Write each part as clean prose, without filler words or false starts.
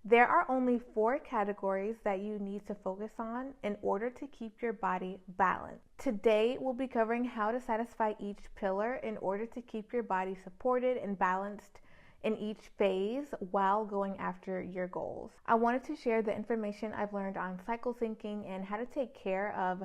There are only 4 categories that you need to focus on in order to keep your body balanced. Today, we'll be covering how to satisfy each pillar in order to keep your body supported and balanced in each phase while going after your goals. I wanted to share the information I've learned on cycle syncing and how to take care of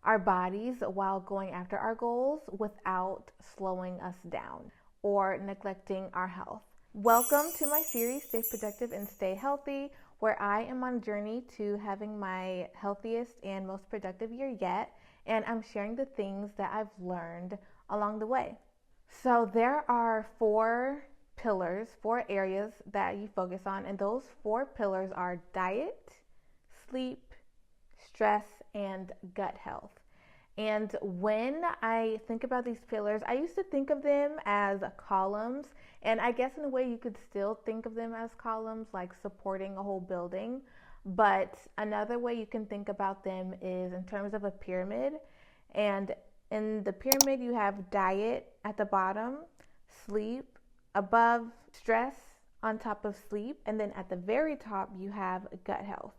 our bodies while going after our goals without slowing us down or neglecting our health. Welcome to my series, Stay Productive and Stay Healthy, where I am on a journey to having my healthiest and most productive year yet, and I'm sharing the things that I've learned along the way. So there are 4 pillars, 4 areas that you focus on, and those 4 pillars are diet, sleep, stress, and gut health. And when I think about these pillars, I used to think of them as columns, and I guess in a way you could still think of them as columns, like supporting a whole building. But another way you can think about them is in terms of a pyramid. And in the pyramid, you have diet at the bottom, sleep above, stress on top of sleep, and then at the very top, you have gut health.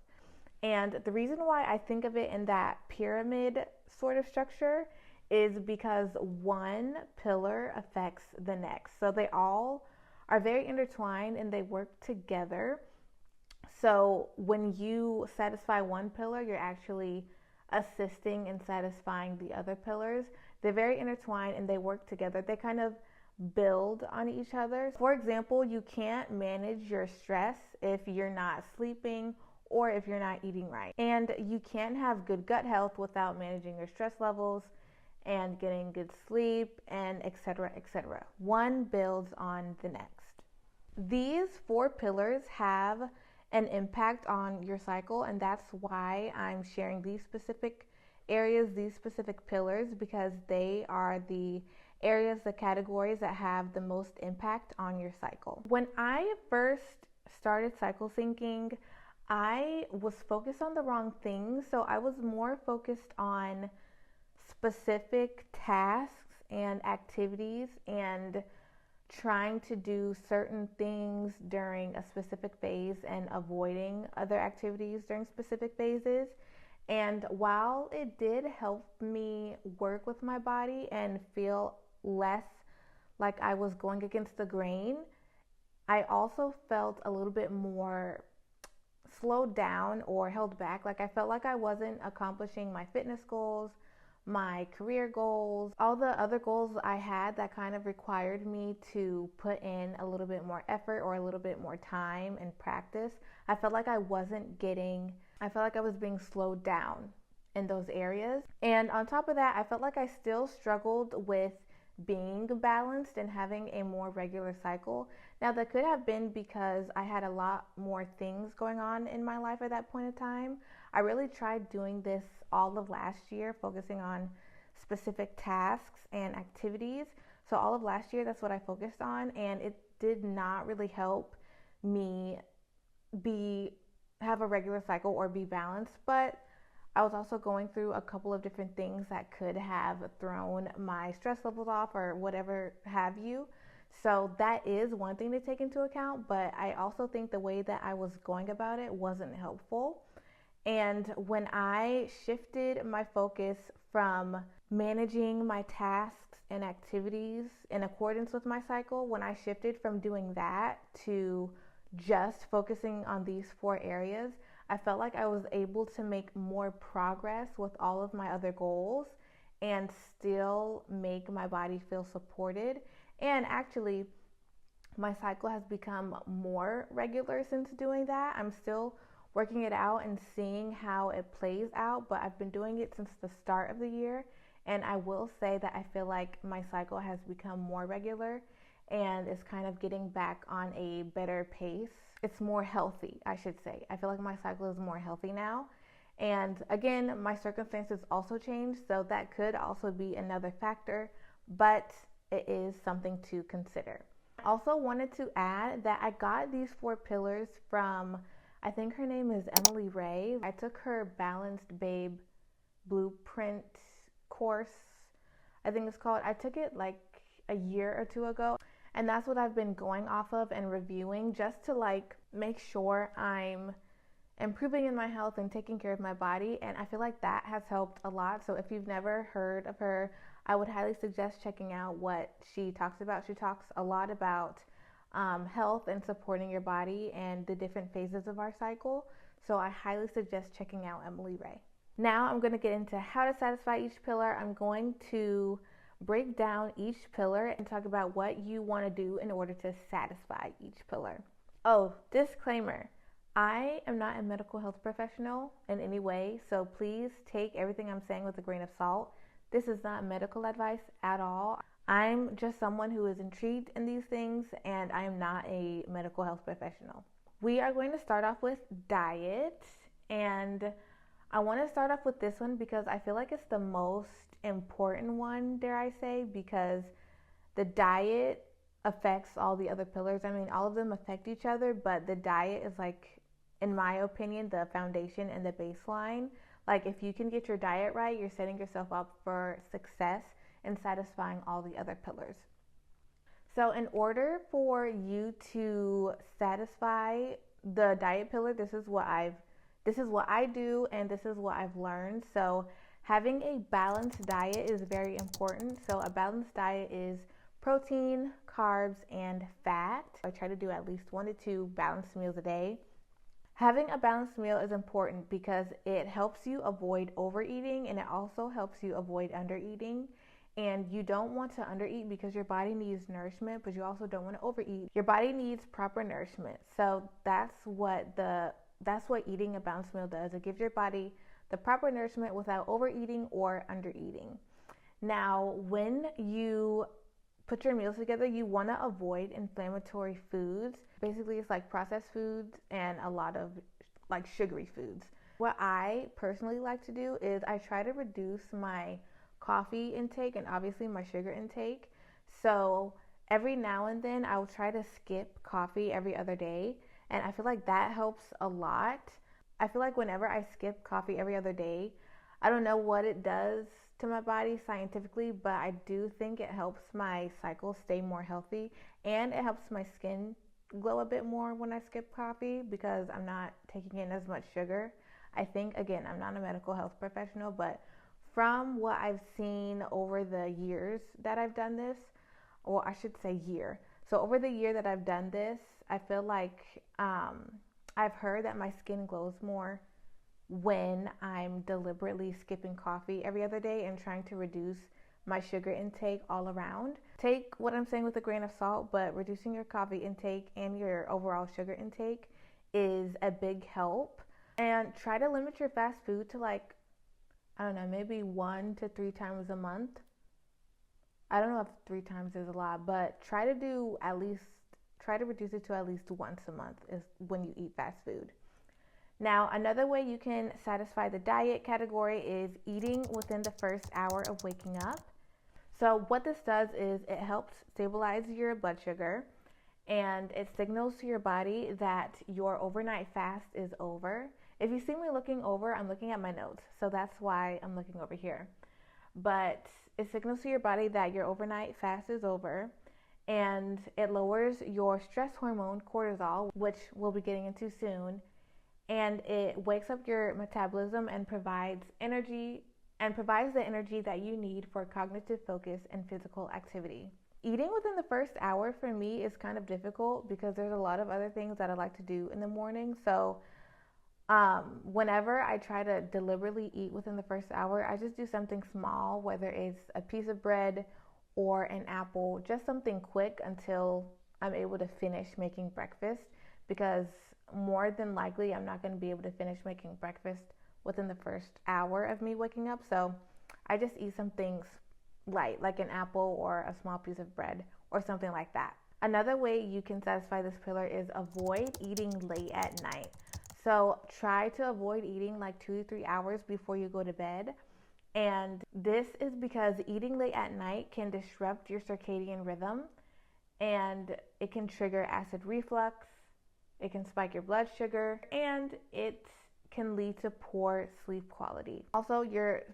And the reason why I think of it in that pyramid sort of structure is because one pillar affects the next. So they all are very intertwined and they work together. So when you satisfy one pillar, you're actually assisting in satisfying the other pillars. They're very intertwined and they work together. They kind of build on each other. For example, you can't manage your stress if you're not sleeping or if you're not eating right. And you can't have good gut health without managing your stress levels and getting good sleep, and etc., etc. One builds on the next. These 4 pillars have an impact on your cycle, and that's why I'm sharing these specific areas, these specific pillars, because they are the areas, the categories that have the most impact on your cycle. When I first started cycle syncing, I was focused on the wrong things. So I was more focused on specific tasks and activities and trying to do certain things during a specific phase and avoiding other activities during specific phases. And while it did help me work with my body and feel less like I was going against the grain, I also felt a little bit more slowed down or held back. Like I felt like I wasn't accomplishing my fitness goals, my career goals, all the other goals I had that kind of required me to put in a little bit more effort or a little bit more time and practice. I felt like I felt like I was being slowed down in those areas. And on top of that, I felt like I still struggled with being balanced and having a more regular cycle. Now, that could have been because I had a lot more things going on in my life at that point in time. I really tried doing this all of last year, focusing on specific tasks and activities. So all of last year, that's what I focused on, and it did not really help me have a regular cycle or be balanced. But I was also going through a couple of different things that could have thrown my stress levels off or whatever have you. So that is one thing to take into account, but I also think the way that I was going about it wasn't helpful. And when I shifted my focus from managing my tasks and activities in accordance with my cycle, when I shifted from doing that to just focusing on these 4 areas, I felt like I was able to make more progress with all of my other goals and still make my body feel supported. And actually, my cycle has become more regular since doing that. I'm still working it out and seeing how it plays out, but I've been doing it since the start of the year. And I will say that I feel like my cycle has become more regular and is kind of getting back on a better pace. It's more healthy, I should say. I feel like my cycle is more healthy now. And again, my circumstances also changed, so that could also be another factor, but it is something to consider. I also wanted to add that I got these 4 pillars from, I think her name is Emily Ray. I took her Balanced Babe Blueprint course, I think it's called. I took it like a year or 2 ago. And that's what I've been going off of and reviewing, just to like make sure I'm improving in my health and taking care of my body. And I feel like that has helped a lot. So if you've never heard of her, I would highly suggest checking out what she talks about. She talks a lot about health and supporting your body and the different phases of our cycle. So I highly suggest checking out Emily Ray. Now I'm going to get into how to satisfy each pillar. I'm going to break down each pillar and talk about what you want to do in order to satisfy each pillar. Oh, disclaimer. I am not a medical health professional in any way, so please take everything I'm saying with a grain of salt. This is not medical advice at all. I'm just someone who is intrigued in these things, and I am not a medical health professional. We are going to start off with diet, and I want to start off with this one because I feel like it's the most important one, dare I say, because the diet affects all the other pillars. I mean, all of them affect each other, but the diet is like, in my opinion, the foundation and the baseline. Like, if you can get your diet right, you're setting yourself up for success in satisfying all the other pillars. So in order for you to satisfy the diet pillar, this is what I do, and this is what I've learned. So having a balanced diet is very important. So a balanced diet is protein, carbs, and fat. I try to do at least 1 to 2 balanced meals a day. Having a balanced meal is important because it helps you avoid overeating, and it also helps you avoid undereating. And you don't want to undereat because your body needs nourishment, but you also don't want to overeat. Your body needs proper nourishment. So that's what eating a balanced meal does. It gives your body the proper nourishment without overeating or undereating. Now, when you put your meals together, you want to avoid inflammatory foods. Basically, it's like processed foods and a lot of like sugary foods. What I personally like to do is I try to reduce my coffee intake and obviously my sugar intake. So every now and then I will try to skip coffee every other day, and I feel like that helps a lot. I feel like whenever I skip coffee every other day, I don't know what it does to my body scientifically, but I do think it helps my cycle stay more healthy, and it helps my skin glow a bit more when I skip coffee because I'm not taking in as much sugar. I think, again, I'm not a medical health professional, but from what I've seen over the years that I've done this, or I should say year. So over the year that I've done this, I feel like I've heard that my skin glows more when I'm deliberately skipping coffee every other day and trying to reduce my sugar intake all around. Take what I'm saying with a grain of salt, but reducing your coffee intake and your overall sugar intake is a big help. And try to limit your fast food to like, I don't know, maybe 1 to 3 times a month. I don't know if 3 times is a lot, but try to reduce it to at least once a month is when you eat fast food. Now, another way you can satisfy the diet category is eating within the first hour of waking up. So what this does is it helps stabilize your blood sugar, and it signals to your body that your overnight fast is over. If you see me looking over, I'm looking at my notes, so that's why I'm looking over here. But it signals to your body that your overnight fast is over, and it lowers your stress hormone, cortisol, which we'll be getting into soon, and it wakes up your metabolism and provides the energy that you need for cognitive focus and physical activity. Eating within the first hour for me is kind of difficult because there's a lot of other things that I like to do in the morning. So whenever I try to deliberately eat within the first hour, I just do something small, whether it's a piece of bread or an apple, just something quick until I'm able to finish making breakfast, because more than likely I'm not going to be able to finish making breakfast within the first hour of me waking up. So I just eat something light, like an apple or a small piece of bread or something like that. Another way you can satisfy this pillar is avoid eating late at night. So try to avoid eating like 2 to 3 hours before you go to bed. And this is because eating late at night can disrupt your circadian rhythm, and it can trigger acid reflux, it can spike your blood sugar, and it can lead to poor sleep quality. Also,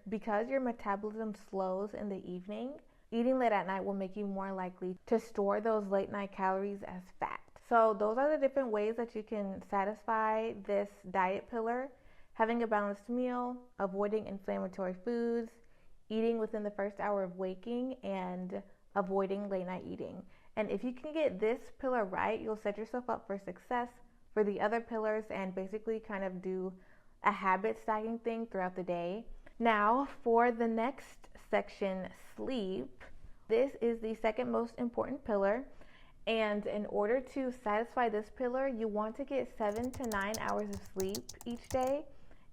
because your metabolism slows in the evening, Eating late at night will make you more likely to store those late night calories as fat. So those are the different ways that you can satisfy this diet pillar: having a balanced meal, avoiding inflammatory foods, eating within the first hour of waking, and avoiding late night eating. And if you can get this pillar right, you'll set yourself up for success for the other pillars and basically kind of do a habit stacking thing throughout the day. Now, for the next section, sleep. This is the second most important pillar. And in order to satisfy this pillar, you want to get 7 to 9 hours of sleep each day.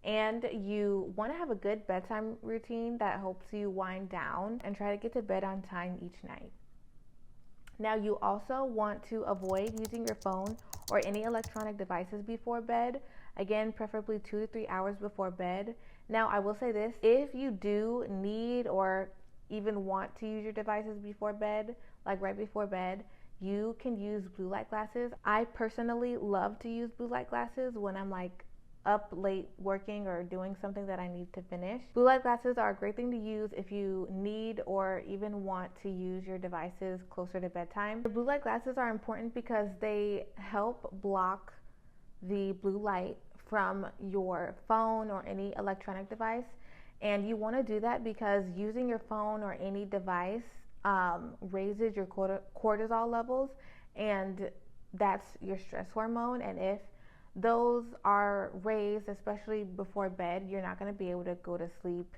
And you want to have a good bedtime routine that helps you wind down and try to get to bed on time each night. Now, you also want to avoid using your phone or any electronic devices before bed. Again, preferably 2 to 3 hours before bed. Now, I will say this: if you do need or even want to use your devices before bed, like right before bed, you can use blue light glasses. I personally love to use blue light glasses when I'm like up late working or doing something that I need to finish. Blue light glasses are a great thing to use if you need or even want to use your devices closer to bedtime. The blue light glasses are important because they help block the blue light from your phone or any electronic device. And you want to do that because using your phone or any device raises your cortisol levels, and that's your stress hormone. And if those are raised, especially before bed, you're not going to be able to go to sleep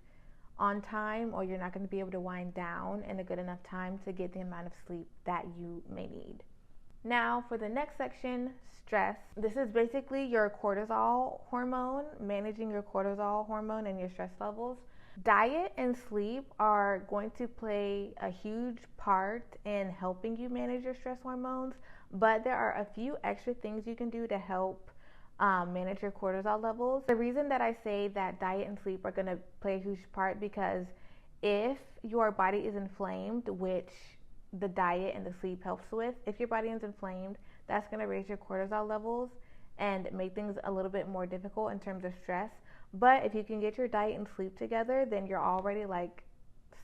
on time, or you're not going to be able to wind down in a good enough time to get the amount of sleep that you may need. Now, for the next section, stress. This is basically your cortisol hormone, managing your cortisol hormone and your stress levels. Diet and sleep are going to play a huge part in helping you manage your stress hormones, but there are a few extra things you can do to help manage your cortisol levels. The reason that I say that diet and sleep are going to play a huge part, because if your body is inflamed, which the diet and the sleep helps with, if your body is inflamed, that's going to raise your cortisol levels and make things a little bit more difficult in terms of stress. But if you can get your diet and sleep together, then you're already like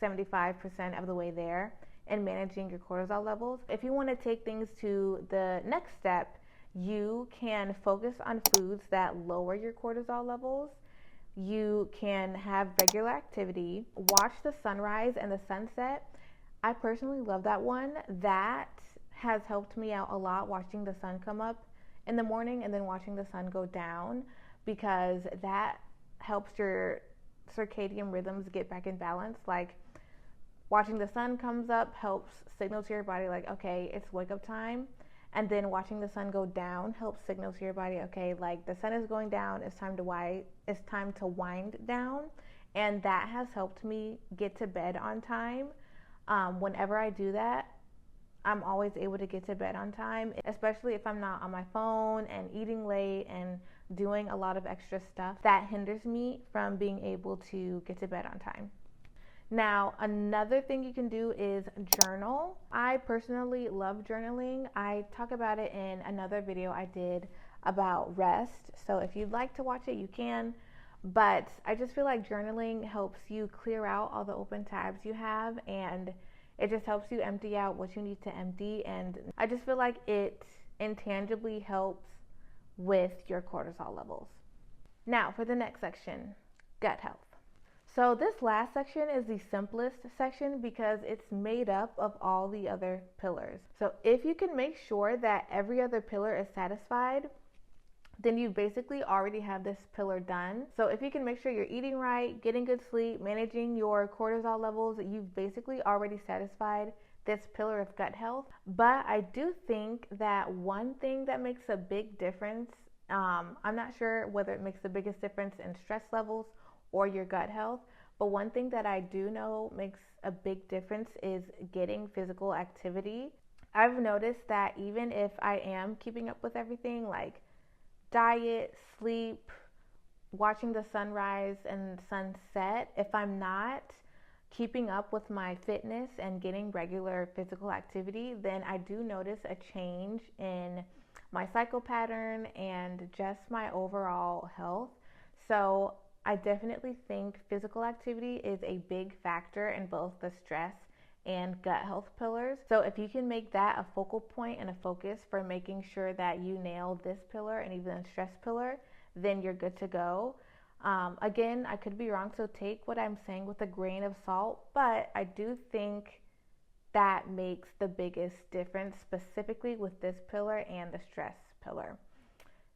75% of the way there in managing your cortisol levels. If you want to take things to the next step, you can focus on foods that lower your cortisol levels. You can have regular activity, watch the sunrise and the sunset. I personally love that one. That has helped me out a lot, watching the sun come up in the morning and then watching the sun go down, because that helps your circadian rhythms get back in balance. Like, watching the sun comes up helps signal to your body like, okay, it's wake up time. And then watching the sun go down helps signal to your body, okay, like the sun is going down, it's time to wind down. And that has helped me get to bed on time. Whenever I do that, I'm always able to get to bed on time, especially if I'm not on my phone and eating late and doing a lot of extra stuff that hinders me from being able to get to bed on time. Now, another thing you can do is journal. I personally love journaling. I talk about it in another video I did about rest. So if you'd like to watch it, you can. But I just feel like journaling helps you clear out all the open tabs you have, and it just helps you empty out what you need to empty. And I just feel like it intangibly helps with your cortisol levels. Now, for the next section, gut health. So this last section is the simplest section because it's made up of all the other pillars. So if you can make sure that every other pillar is satisfied, then you basically already have this pillar done. So if you can make sure you're eating right, getting good sleep, managing your cortisol levels, you've basically already satisfied this pillar of gut health. But I do think that one thing that makes a big difference, I'm not sure whether it makes the biggest difference in stress levels or your gut health, but one thing that I do know makes a big difference is getting physical activity. I've noticed that even if I am keeping up with everything like diet, sleep, watching the sunrise and sunset, if I'm not keeping up with my fitness and getting regular physical activity, then I do notice a change in my cycle pattern and just my overall health. So I definitely think physical activity is a big factor in both the stress and gut health pillars. So if you can make that a focal point and a focus for making sure that you nail this pillar and even the stress pillar, then you're good to go. Again, I could be wrong, so take what I'm saying with a grain of salt, but I do think that makes the biggest difference specifically with this pillar and the stress pillar.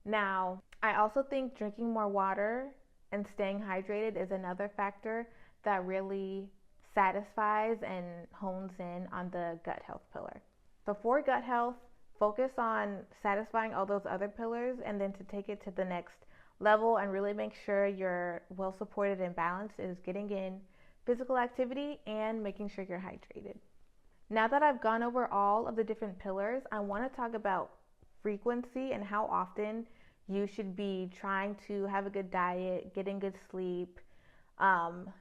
Now, I also think drinking more water and staying hydrated is another factor that really satisfies and hones in on the gut health pillar. So for gut health, focus on satisfying all those other pillars, and then to take it to the next level and really make sure you're well supported and balanced is getting in physical activity and making sure you're hydrated. Now that I've gone over all of the different pillars, I want to talk about frequency and how often you should be trying to have a good diet, getting good sleep,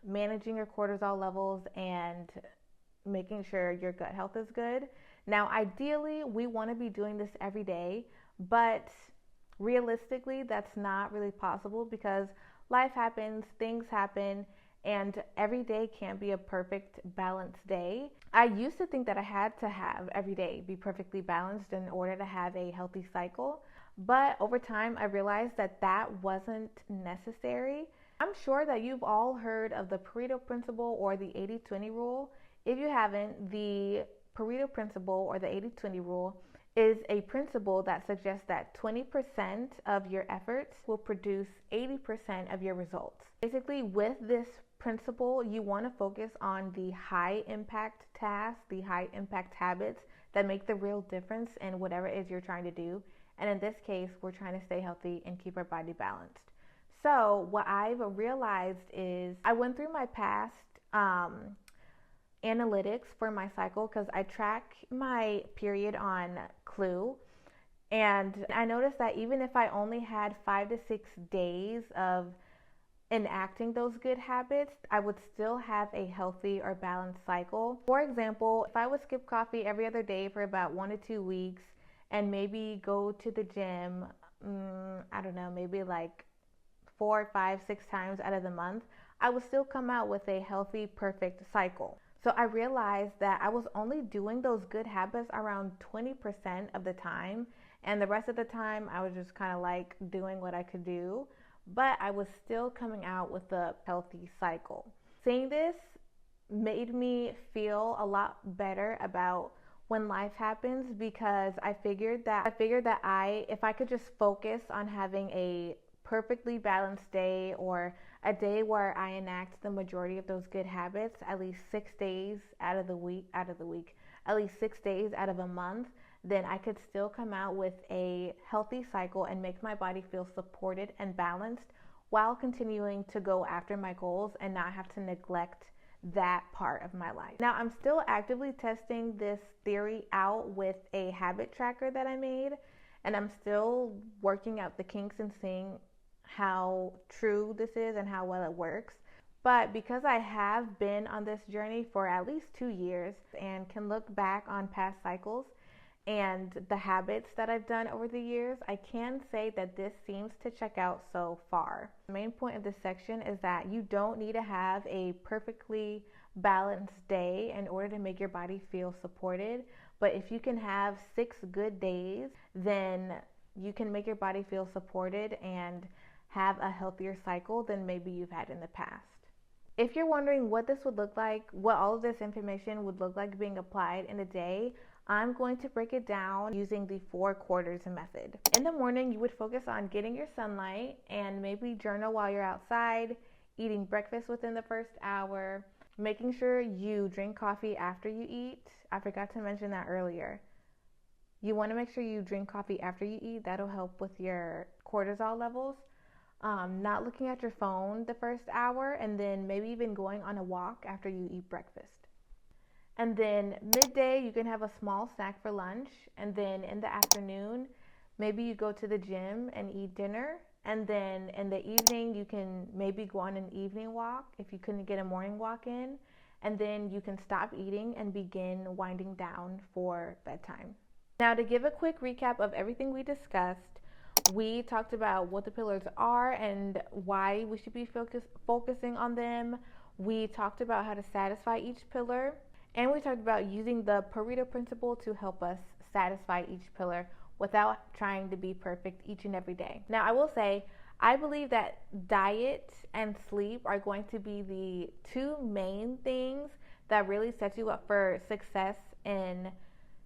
managing your cortisol levels, and making sure your gut health is good. Now, ideally, we want to be doing this every day, but realistically, that's not really possible because life happens, things happen, and every day can't be a perfect balanced day. I used to think that I had to have every day be perfectly balanced in order to have a healthy cycle, but over time I realized that that wasn't necessary. I'm sure that you've all heard of the Pareto principle or the 80-20 rule. If you haven't, the Pareto principle or the 80-20 rule is a principle that suggests that 20% of your efforts will produce 80% of your results. Basically, with this principle, you want to focus on the high impact tasks, the high impact habits that make the real difference in whatever it is you're trying to do. And in this case, we're trying to stay healthy and keep our body balanced. So what I've realized is I went through my past analytics for my cycle because I track my period on Clue, and I noticed that even if I only had 5 to 6 days of enacting those good habits, I would still have a healthy or balanced cycle. For example, if I would skip coffee every other day for about 1 to 2 weeks and maybe go to the gym, I don't know, maybe like 4, 5, 6 times out of the month, I would still come out with a healthy, perfect cycle. So I realized that I was only doing those good habits around 20% of the time, and the rest of the time I was just kind of like doing what I could do, but I was still coming out with a healthy cycle. Seeing this made me feel a lot better about when life happens because I figured that if I could just focus on having a perfectly balanced day or a day where I enact the majority of those good habits at least 6 days out of the week, at least 6 days out of a month, then I could still come out with a healthy cycle and make my body feel supported and balanced while continuing to go after my goals and not have to neglect that part of my life. Now, I'm still actively testing this theory out with a habit tracker that I made, and I'm still working out the kinks and seeing how true this is and how well it works. But because I have been on this journey for at least 2 years and can look back on past cycles and the habits that I've done over the years, I can say that this seems to check out so far. The main point of this section is that you don't need to have a perfectly balanced day in order to make your body feel supported. But if you can have 6 good days, then you can make your body feel supported and have a healthier cycle than maybe you've had in the past. If you're wondering what this would look like, what all of this information would look like being applied in a day, I'm going to break it down using the 4 quarters method. In the morning, you would focus on getting your sunlight and maybe journal while you're outside, eating breakfast within the first hour, making sure you drink coffee after you eat. I forgot to mention that earlier. You want to make sure you drink coffee after you eat. That'll help with your cortisol levels. Not looking at your phone the first hour, and then maybe even going on a walk after you eat breakfast. And then midday, you can have a small snack for lunch. And then in the afternoon, maybe you go to the gym and eat dinner. And then in the evening, you can maybe go on an evening walk if you couldn't get a morning walk in. And then you can stop eating and begin winding down for bedtime. Now, to give a quick recap of everything we discussed, we talked about what the pillars are and why we should be focusing on them. We talked about how to satisfy each pillar. And we talked about using the Pareto principle to help us satisfy each pillar without trying to be perfect each and every day. Now, I will say, I believe that diet and sleep are going to be the two main things that really set you up for success in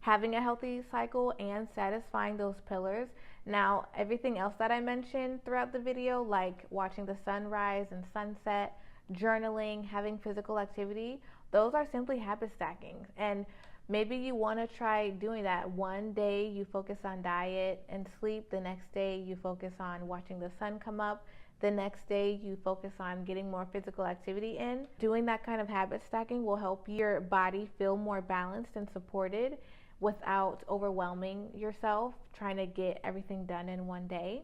having a healthy cycle and satisfying those pillars. Now, everything else that I mentioned throughout the video, like watching the sunrise and sunset, journaling, having physical activity, those are simply habit stacking. And maybe you want to try doing that. One day you focus on diet and sleep, the next day you focus on watching the sun come up, the next day you focus on getting more physical activity in. Doing that kind of habit stacking will help your body feel more balanced and supported without overwhelming yourself trying to get everything done in one day.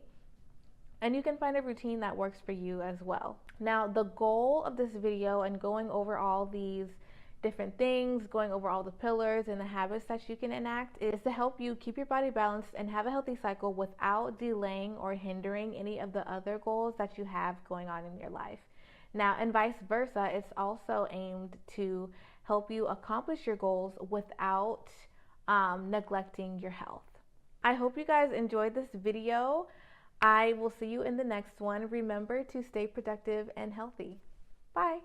And you can find a routine that works for you as well. Now, the goal of this video and going over all these different things, going over all the pillars and the habits that you can enact, is to help you keep your body balanced and have a healthy cycle without delaying or hindering any of the other goals that you have going on in your life. Now, and vice versa, it's also aimed to help you accomplish your goals without neglecting your health. I hope you guys enjoyed this video. I will see you in the next one. Remember to stay productive and healthy. Bye.